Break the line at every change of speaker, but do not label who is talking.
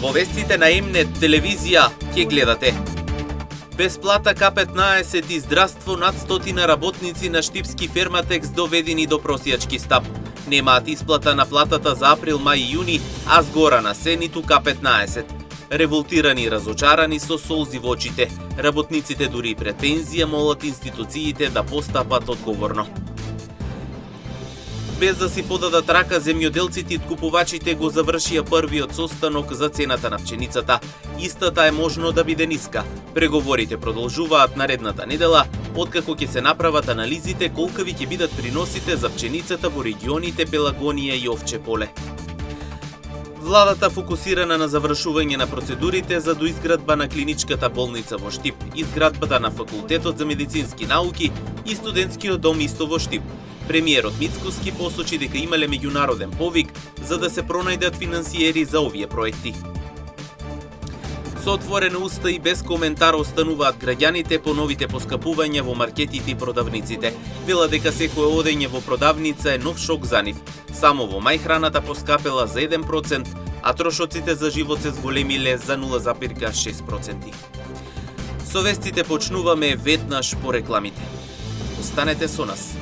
Во вестите на М-нет телевизија ќе гледате: бесплата К-15 и здравство над 100 работници на штипски Ферматекс доведени до просијачки стап. Немаат исплата на платата за април, мај и јуни, а згора на се ниту К-15. Револтирани и разочарани со солзи во очите, работниците дури и пред пензија молат институциите да постапат одговорно. Без да си подадат рака, земјоделците и откупувачите го завршија првиот состанок за цената на пченицата. Истата е можно да биде ниска. Преговорите продолжуваат наредната недела, откако ќе се направат анализите колкави ќе бидат приносите за пченицата во регионите Пелагонија и Овче поле. Владата фокусирана на завршување на процедурите за доизградба на клиничката болница во Штип, изградбата на Факултетот за медицински науки и студентскиот дом исто во Штип. Премиерот Мицкоски посочи дека имале меѓународен повик за да се пронајдат финансиери за овие проекти. Со отворена уста и без коментар остануваат граѓаните по новите поскапувања во маркетите и продавниците. Вела дека секое одење во продавница е нов шок за нив. Само во мај храната поскапела за 1%, а трошоците за живот се зголемиле за 0,6%. Со вестите почнуваме веднаш по рекламите. Останете со нас.